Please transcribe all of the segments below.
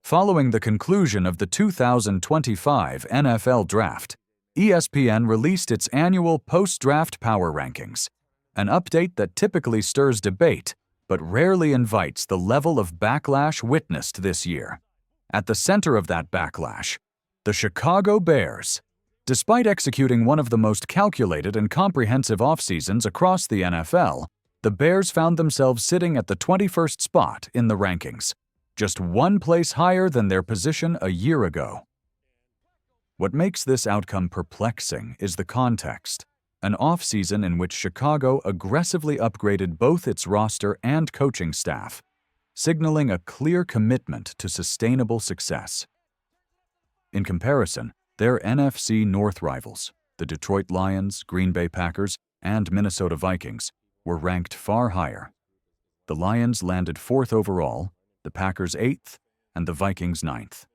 Following the conclusion of the 2025 NFL Draft, ESPN released its annual post-draft power rankings, an update that typically stirs debate but rarely invites the level of backlash witnessed this year. At the center of that backlash, the Chicago Bears. Despite executing one of the most calculated and comprehensive offseasons across the NFL, the Bears found themselves sitting at the 21st spot in the rankings, just one place higher than their position a year ago. What makes this outcome perplexing is the context, an offseason in which Chicago aggressively upgraded both its roster and coaching staff, signaling a clear commitment to sustainable success. In comparison, their NFC North rivals, the Detroit Lions, Green Bay Packers, and Minnesota Vikings, were ranked far higher. The Lions landed 4th overall, the Packers 8th, and the Vikings 9th.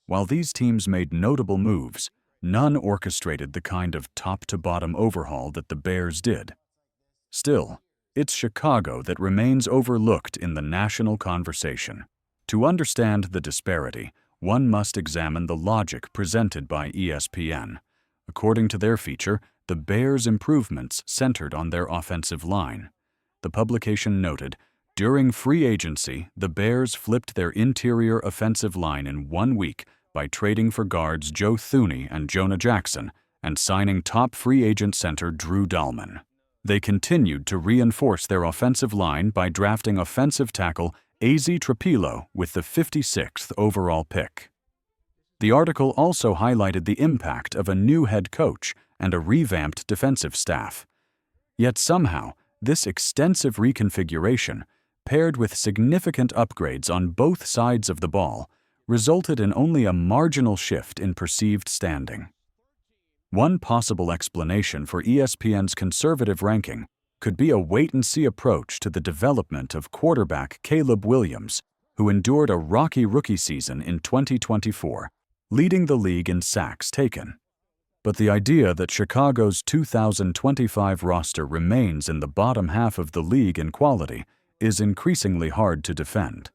While these teams made notable moves, none orchestrated the kind of top-to-bottom overhaul that the Bears did. Still, it's Chicago that remains overlooked in the national conversation. To understand the disparity, one must examine the logic presented by ESPN. According to their feature, the Bears' improvements centered on their offensive line. The publication noted, during free agency, the Bears flipped their interior offensive line in 1 week by trading for guards Joe Thuney and Jonah Jackson and signing top free agent center Drew Dalman. They continued to reinforce their offensive line by drafting offensive tackle Ozzy Trapilo with the 56th overall pick. The article also highlighted the impact of a new head coach and a revamped defensive staff. Yet somehow, this extensive reconfiguration, paired with significant upgrades on both sides of the ball, resulted in only a marginal shift in perceived standing. One possible explanation for ESPN's conservative ranking could be a wait-and-see approach to the development of quarterback Caleb Williams, who endured a rocky rookie season in 2024, leading the league in sacks taken. But the idea that Chicago's 2025 roster remains in the bottom half of the league in quality is increasingly hard to defend.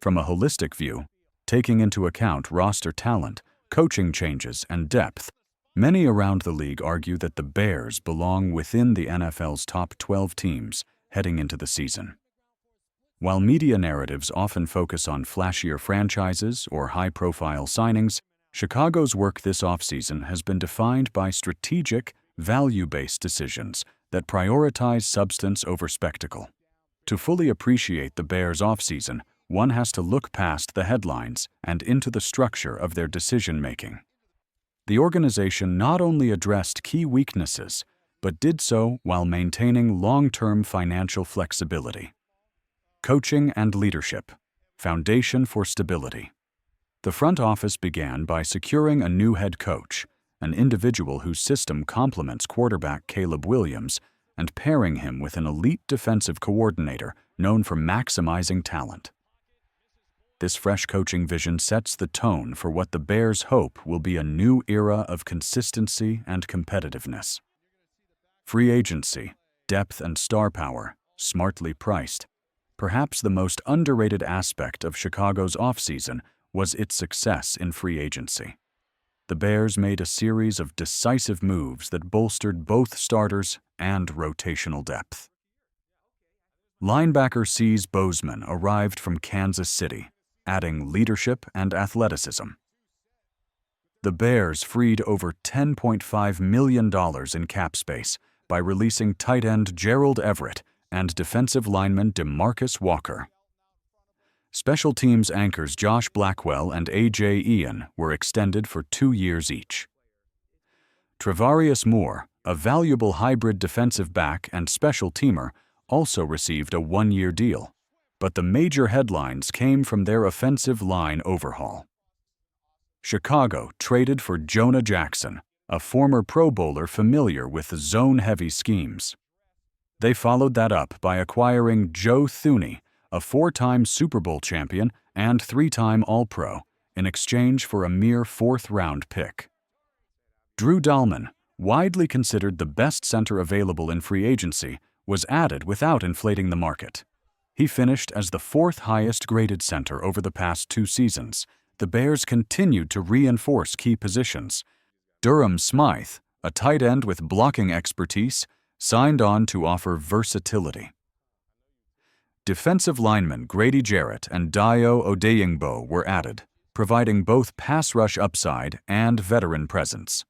From a holistic view, taking into account roster talent, coaching changes, and depth, many around the league argue that the Bears belong within the NFL's top 12 teams heading into the season. While media narratives often focus on flashier franchises or high-profile signings, Chicago's work this offseason has been defined by strategic, value-based decisions that prioritize substance over spectacle. To fully appreciate the Bears' offseason, one has to look past the headlines and into the structure of their decision-making. The organization not only addressed key weaknesses, but did so while maintaining long-term financial flexibility. Coaching and leadership, foundation for stability. The front office began by securing a new head coach, an individual whose system complements quarterback Caleb Williams, and pairing him with an elite defensive coordinator known for maximizing talent. This fresh coaching vision sets the tone for what the Bears hope will be a new era of consistency and competitiveness. Free agency, depth and star power, smartly priced. Perhaps the most underrated aspect of Chicago's offseason was its success in free agency. The Bears made a series of decisive moves that bolstered both starters and rotational depth. Linebacker C's Bozeman arrived from Kansas City, adding leadership and athleticism. The Bears freed over $10.5 million in cap space by releasing tight end Gerald Everett and defensive lineman DeMarcus Walker. Special teams anchors Josh Blackwell and A.J. Ian were extended for 2 years each. Travarius Moore, a valuable hybrid defensive back and special teamer, also received a 1-year deal, but the major headlines came from their offensive line overhaul. Chicago traded for Jonah Jackson, a former Pro Bowler familiar with zone-heavy schemes. They followed that up by acquiring Joe Thuney, a 4-time Super Bowl champion and 3-time All-Pro, in exchange for a mere 4th-round pick. Drew Dalman, widely considered the best center available in free agency, was added without inflating the market. He finished as the fourth highest graded center over the past 2 seasons. The Bears continued to reinforce key positions. Durham Smythe, a tight end with blocking expertise, signed on to offer versatility. Defensive linemen Grady Jarrett and Dio Odeyingbo were added, providing both pass rush upside and veteran presence.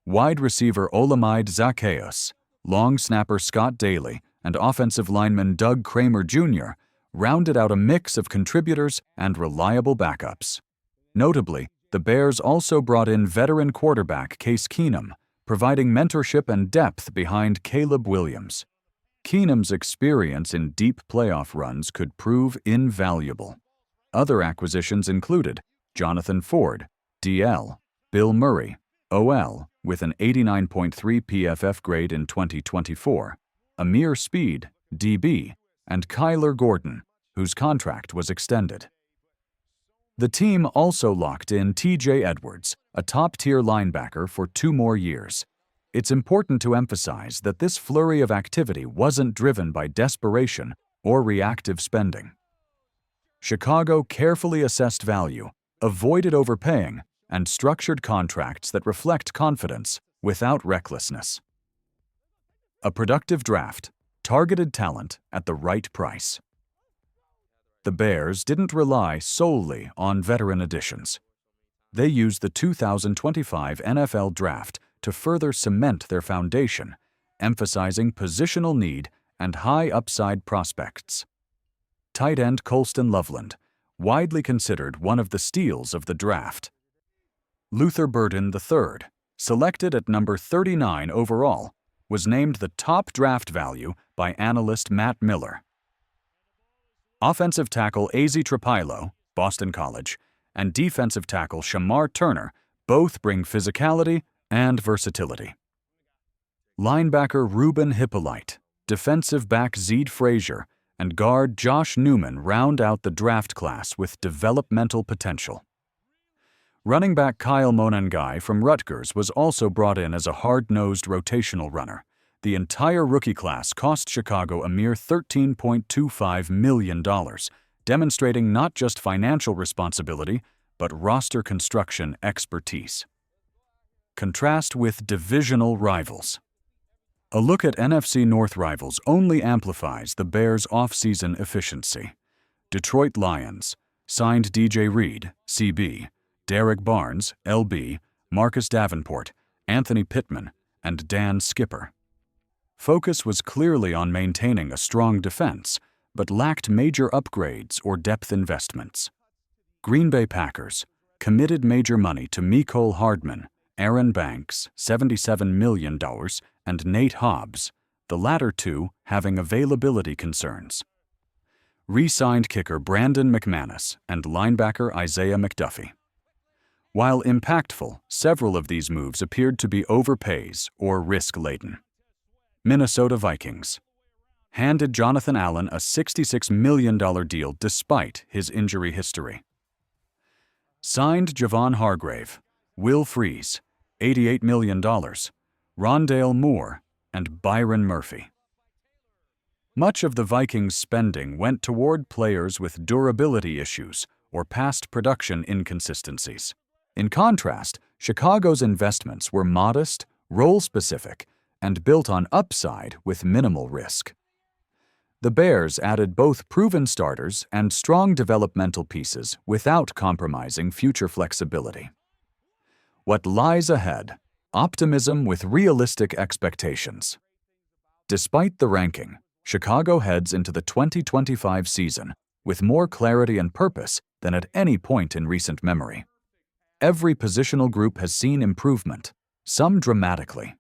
Wide receiver Olamide Zacchaeus, long snapper Scott Daly, and offensive lineman Doug Kramer Jr. rounded out a mix of contributors and reliable backups. Notably, the Bears also brought in veteran quarterback Case Keenum, providing mentorship and depth behind Caleb Williams. Keenum's experience in deep playoff runs could prove invaluable. Other acquisitions included Jonathan Ford, DL, Bill Murray, OL, with an 89.3 PFF grade in 2024, Amir Speed, DB, and Kyler Gordon, whose contract was extended. The team also locked in TJ Edwards, a top-tier linebacker, for 2 more years. It's important to emphasize that this flurry of activity wasn't driven by desperation or reactive spending. Chicago carefully assessed value, avoided overpaying, and structured contracts that reflect confidence without recklessness. A productive draft, targeted talent at the right price. The Bears didn't rely solely on veteran additions. They used the 2025 NFL Draft to further cement their foundation, emphasizing positional need and high upside prospects. Tight end Colston Loveland, widely considered one of the steals of the draft. Luther Burden III, selected at number 39 overall, was named the top draft value by analyst Matt Miller. Offensive tackle Ozzy Trapilo, Boston College, and defensive tackle Shamar Turner both bring physicality and versatility. Linebacker Ruben Hippolyte, defensive back Zeed Frazier, and guard Josh Newman round out the draft class with developmental potential. Running back Kyle Monangai from Rutgers was also brought in as a hard-nosed rotational runner. The entire rookie class cost Chicago a mere $13.25 million, demonstrating not just financial responsibility, but roster construction expertise. Contrast with divisional rivals. A look at NFC North rivals only amplifies the Bears' offseason efficiency. Detroit Lions signed DJ Reed, CB, Derek Barnes, LB, Marcus Davenport, Anthony Pittman, and Dan Skipper. Focus was clearly on maintaining a strong defense, but lacked major upgrades or depth investments. Green Bay Packers committed major money to Mecole Hardman, Aaron Banks, $77 million, and Nate Hobbs, the latter two having availability concerns. Re-signed kicker Brandon McManus and linebacker Isaiah McDuffie. While impactful, several of these moves appeared to be overpays or risk-laden. Minnesota Vikings handed Jonathan Allen a $66 million deal despite his injury history. Signed Javon Hargrave, Will Freeze, $88 million, Rondale Moore, and Byron Murphy. Much of the Vikings' spending went toward players with durability issues or past production inconsistencies. In contrast, Chicago's investments were modest, role-specific, and built on upside with minimal risk. The Bears added both proven starters and strong developmental pieces without compromising future flexibility. What lies ahead? Optimism with realistic expectations. Despite the ranking, Chicago heads into the 2025 season with more clarity and purpose than at any point in recent memory. Every positional group has seen improvement, some dramatically.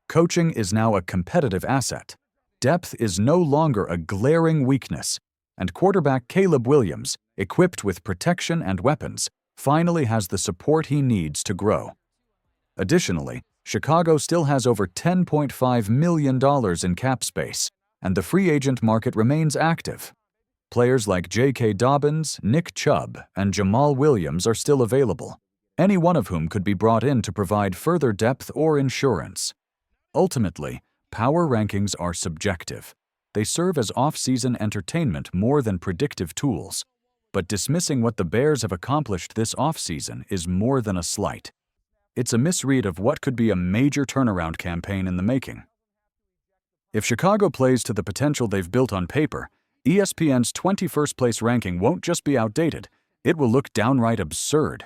Coaching is now a competitive asset. Depth is no longer a glaring weakness, and quarterback Caleb Williams, equipped with protection and weapons, finally has the support he needs to grow. Additionally, Chicago still has over $10.5 million in cap space, and the free agent market remains active. Players like J.K. Dobbins, Nick Chubb, and Jamal Williams are still available, any one of whom could be brought in to provide further depth or insurance. Ultimately, power rankings are subjective. They serve as off-season entertainment more than predictive tools. But dismissing what the Bears have accomplished this offseason is more than a slight. It's a misread of what could be a major turnaround campaign in the making. If Chicago plays to the potential they've built on paper, ESPN's 21st place ranking won't just be outdated, it will look downright absurd.